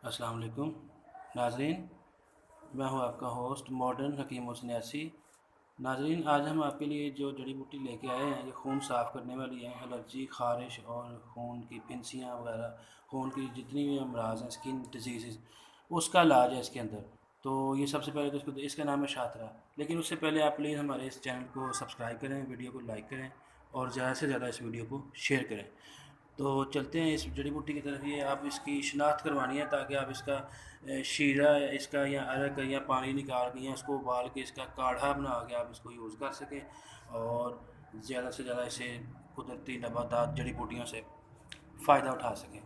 अस्सलाम वालेकुम नाज़रीन, मैं हूं आपका होस्ट मॉडर्न हकीम हुसैन। नाज़रीन, आज हम आपके लिए जो जड़ी बूटी लेके आए हैं ये खून साफ़ करने वाली है। एलर्जी, ख़ारिश और खून की फिंसियाँ वगैरह, खून की जितनी भी अमराज हैं, स्किन डिजीज़, उसका इलाज है इसके अंदर। तो ये सबसे पहले तो इसका नाम है शातरा। लेकिन उससे पहले आप प्लीज़ हमारे इस चैनल को सब्सक्राइब करें, वीडियो को लाइक करें और ज़्यादा से ज़्यादा इस वीडियो को शेयर करें। तो चलते हैं इस जड़ी बूटी की तरफ। ये आप इसकी शनाख्त करवानी है ताकि आप इसका शीरा इसका या अरक या पानी निकाल के या इसको उबाल के इसका काढ़ा बना के आप इसको यूज़ कर सकें और ज़्यादा से ज़्यादा इसे कुदरती नबातात जड़ी बूटियों से फ़ायदा उठा सकें।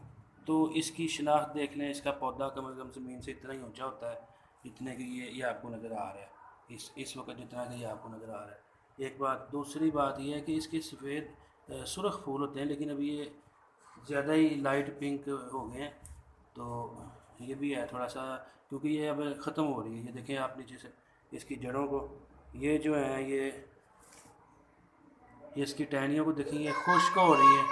तो इसकी शनाख्त देख लें। इसका पौधा कम अज़ कम ज़मीन से इतना ही ऊंचा होता है जितने कि ये आपको नज़र आ रहा है इस वक्त, जितना कि ये आपको नज़र आ रहा है। एक बात। दूसरी बात यह है कि इसके सफ़ेद सुरख फूल होते हैं, लेकिन अभी ये ज़्यादा ही लाइट पिंक हो गए हैं। तो ये भी है थोड़ा सा, क्योंकि ये अब ख़त्म हो रही है। ये देखें आप नीचे से इसकी जड़ों को, ये जो है ये इसकी टहनियों को देखें, ये खुश्क हो रही है।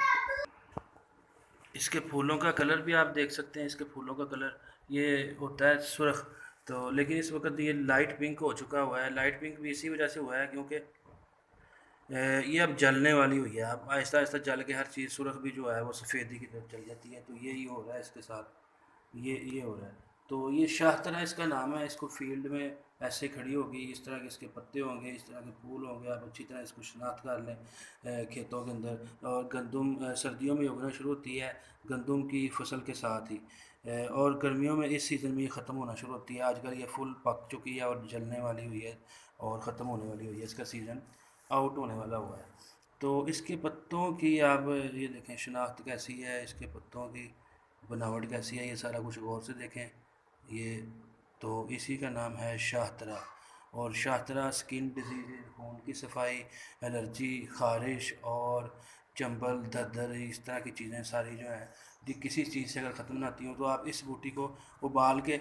इसके फूलों का कलर भी आप देख सकते हैं। इसके फूलों का कलर ये होता है सुर्ख, तो लेकिन इस वक्त ये लाइट पिंक हो चुका हुआ है। लाइट पिंक भी इसी वजह से हुआ है क्योंकि ये अब जलने वाली हुई है। अब आहिस्ता आहिस्ता जल के हर चीज़ सुर्ख भी जो है वो सफ़ेदी की तरफ चल जाती है। तो यही हो रहा है इसके साथ, ये हो रहा है। तो ये शाहतरा इसका नाम है। इसको फील्ड में ऐसे खड़ी होगी, इस तरह के इसके पत्ते होंगे, इस तरह के फूल होंगे। आप अच्छी तरह इसको शनाख्त कर लें खेतों के अंदर। और गंदम सर्दियों में उगना शुरू होती है गंदम की फसल के साथ ही, और गर्मियों में इस सीज़न में ये ख़त्म होना शुरू होती है। आजकल ये फुल पक चुकी है और जलने वाली हुई है और ख़त्म होने वाली हुई है। इसका सीज़न आउट होने वाला हुआ है। तो इसके पत्तों की आप ये देखें शनाख्त कैसी है, इसके पत्तों की बनावट कैसी है, ये सारा कुछ गौर से देखें। ये तो इसी का नाम है शाहतरा। और शाहतरा स्किन डिजीज़, खून की सफाई, एलर्जी, ख़ारिश और चंबल, दर्द, इस तरह की चीज़ें सारी जो हैं कि किसी चीज़ से अगर ख़त्म ना आती हो तो आप इस बूटी को उबाल के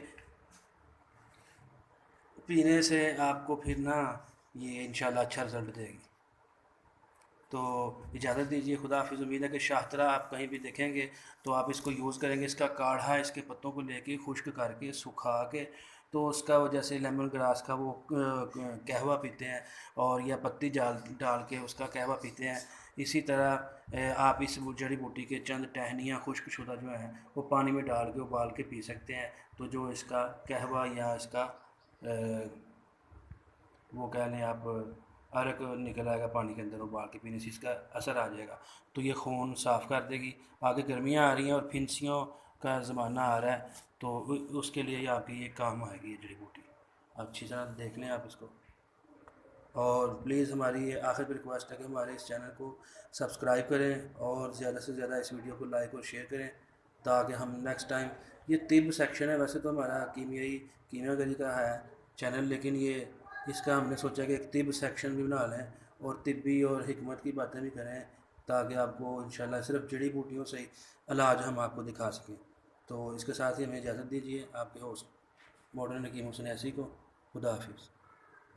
पीने से आपको फिर ना ये इंशाल्लाह अच्छा रिज़ल्ट देगी। तो इजाज़त दीजिए, खुदा हाफ़िज़। उम्मीद है कि शाहतरा आप कहीं भी देखेंगे तो आप इसको यूज़ करेंगे। इसका काढ़ा इसके पत्तों को लेके खुश्क करके सुखा के, तो उसका वो जैसे लेमन ग्रास का वो कहवा पीते हैं और या पत्ती डाल डाल के उसका कहवा पीते हैं। इसी तरह आप इस जड़ी बूटी के चंद टहनियाँ खुश्क शुदा जो हैं वो पानी में डाल के उबाल के पी सकते हैं। तो जो इसका कहवा या इसका वो कह लें आप अरक निकल आएगा पानी के अंदर, उबाल के पीने से इसका असर आ जाएगा। तो ये खून साफ़ कर देगी। आगे गर्मियाँ आ रही हैं और फिंसियों का ज़माना आ रहा है, तो उसके लिए आपकी ये काम आएगी ये जड़ी बूटी। अच्छी तरह देख लें आप इसको। और प्लीज़ हमारी ये आखिर पर रिक्वेस्ट है कि हमारे इस चैनल को सब्सक्राइब करें और ज़्यादा से ज़्यादा इस वीडियो को लाइक और शेयर करें ताकि हम नेक्स्ट टाइम, ये तिब सेक्शन है वैसे तो हमारा कीमियागरी का है चैनल, लेकिन ये इसका हमने सोचा कि एक तिब सेक्शन भी बना लें और तिब्बी और हिकमत की बातें भी करें ताकि आपको इंशाल्लाह सिर्फ जड़ी बूटियों से ही इलाज हम आपको दिखा सकें। तो इसके साथ ही हमें इजाज़त दीजिए, आपके होस्ट मॉडर्न हकीम हुसैन को। खुदा हाफिज़।